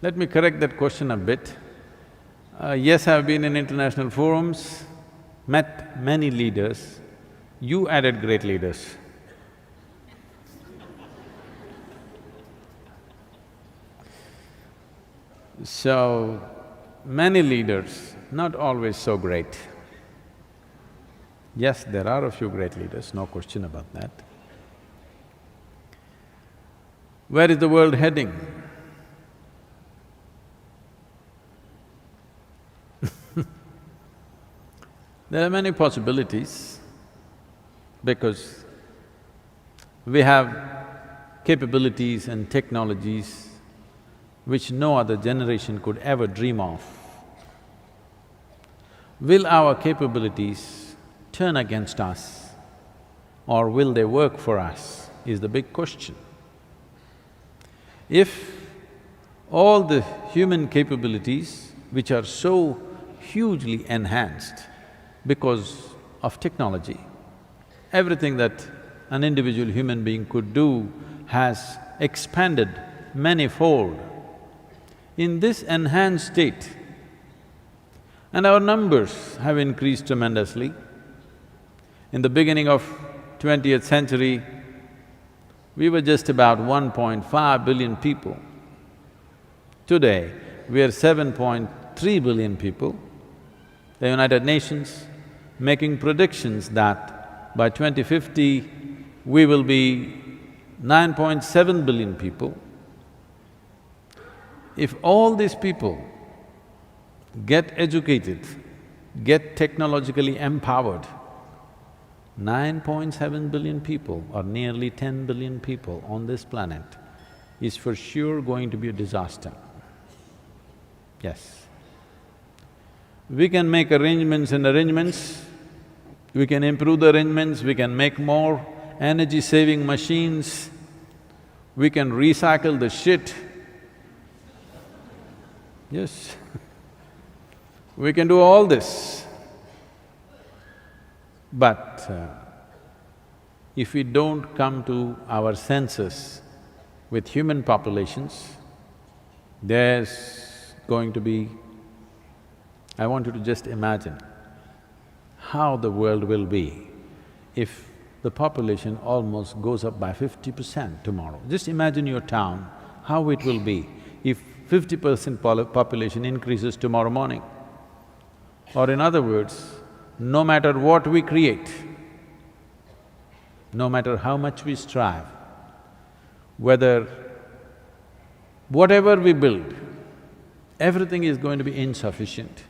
Let me correct that question a bit. Yes, I've been in international forums, met many leaders. You added great leaders. So, many leaders, not always so great. Yes, there are a few great leaders, no question about that. Where is the world heading? There are many possibilities because we have capabilities and technologies which no other generation could ever dream of. Will our capabilities turn against us or will they work for us is the big question. If all the human capabilities which are so hugely enhanced because of technology, everything that an individual human being could do has expanded manifold. In this enhanced state, and our numbers have increased tremendously. In the beginning of 20th century, we were just about 1.5 billion people. Today, we are 7.3 billion people. The United Nations making predictions that by 2050, we will be 9.7 billion people. If all these people get educated, get technologically empowered, 9.7 billion people or nearly 10 billion people on this planet is for sure going to be a disaster. Yes. We can make arrangements, we can improve the arrangements, we can make more energy-saving machines, we can recycle the shit. Yes, we can do all this. But if we don't come to our senses with human populations, there's going to be… I want you to just imagine how the world will be if the population almost goes up by 50% tomorrow. Just imagine your town, how it will be if 50% population increases tomorrow morning. Or in other words, no matter what we create, no matter how much we strive, whatever we build, everything is going to be insufficient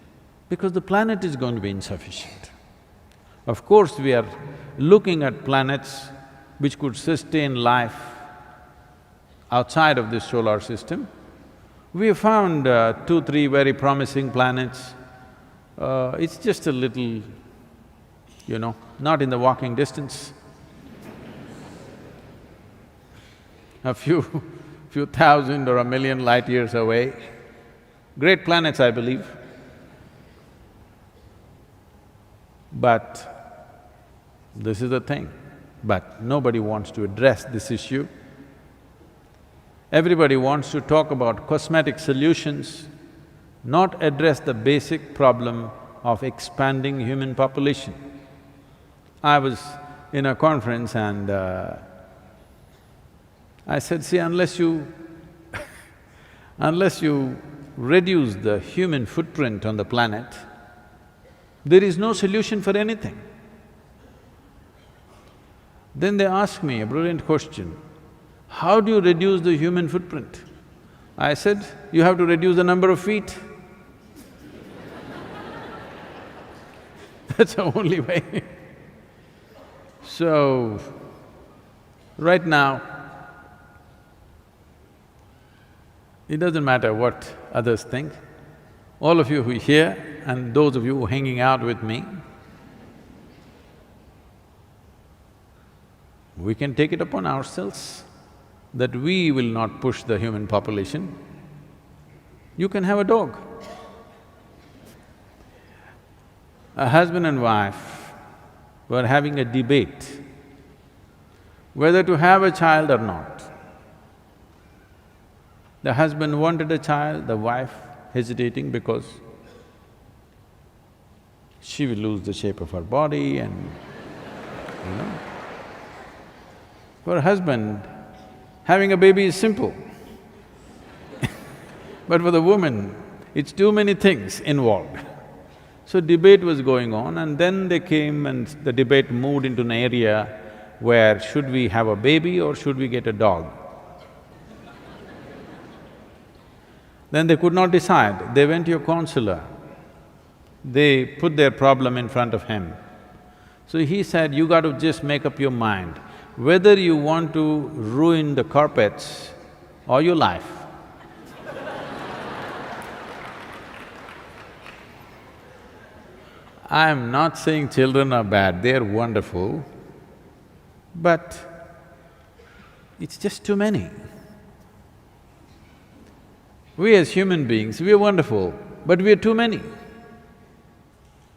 because the planet is going to be insufficient. Of course, we are looking at planets which could sustain life outside of this solar system. We have found 2, 3 very promising planets. It's just a little, not in the walking distance. A few thousand or a million light years away. Great planets, I believe. But this is the thing, but nobody wants to address this issue. Everybody wants to talk about cosmetic solutions, not address the basic problem of expanding human population. I was in a conference and I said, see, unless you reduce the human footprint on the planet, there is no solution for anything. Then they asked me a brilliant question, how do you reduce the human footprint? I said, you have to reduce the number of feet. That's the only way. So, right now, it doesn't matter what others think. All of you who are here and those of you who are hanging out with me, we can take it upon ourselves that we will not push the human population. You can have a dog. A husband and wife were having a debate whether to have a child or not. The husband wanted a child, the wife hesitating because she will lose the shape of her body and, you know. For a husband, having a baby is simple. But for the woman, it's too many things involved. So debate was going on, and then they came and the debate moved into an area where should we have a baby or should we get a dog? Then they could not decide, they went to a counselor. They put their problem in front of him. So he said, you got to just make up your mind whether you want to ruin the carpets or your life. I'm not saying children are bad, they're wonderful, but it's just too many. We as human beings, we are wonderful, but we are too many.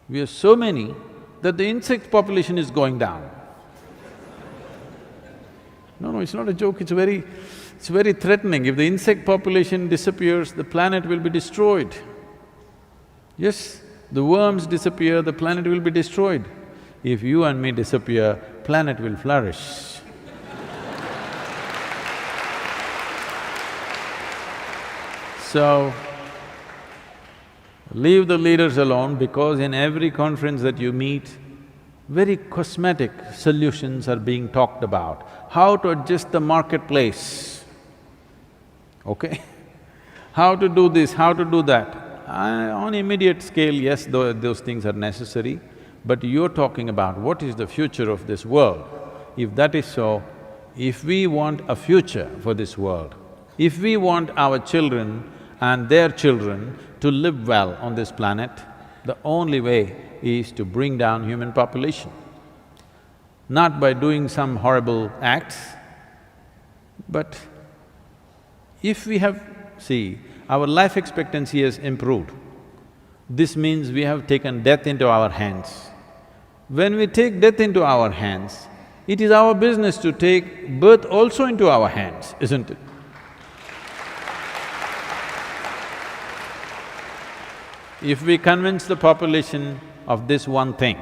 We are so many that the insect population is going down. No, it's not a joke, it's very threatening. If the insect population disappears, the planet will be destroyed. Yes, the worms disappear, the planet will be destroyed. If you and me disappear, planet will flourish. So, leave the leaders alone because in every conference that you meet, very cosmetic solutions are being talked about. How to adjust the marketplace, okay? How to do this, how to do that. On immediate scale, yes, those things are necessary, but you're talking about what is the future of this world. If that is so, if we want a future for this world, if we want our children and their children to live well on this planet, the only way is to bring down human population. Not by doing some horrible acts, but if we have… See, our life expectancy has improved. This means we have taken death into our hands. When we take death into our hands, it is our business to take birth also into our hands, isn't it? If we convince the population of this one thing,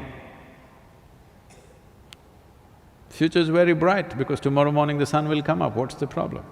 future is very bright because tomorrow morning the sun will come up, what's the problem?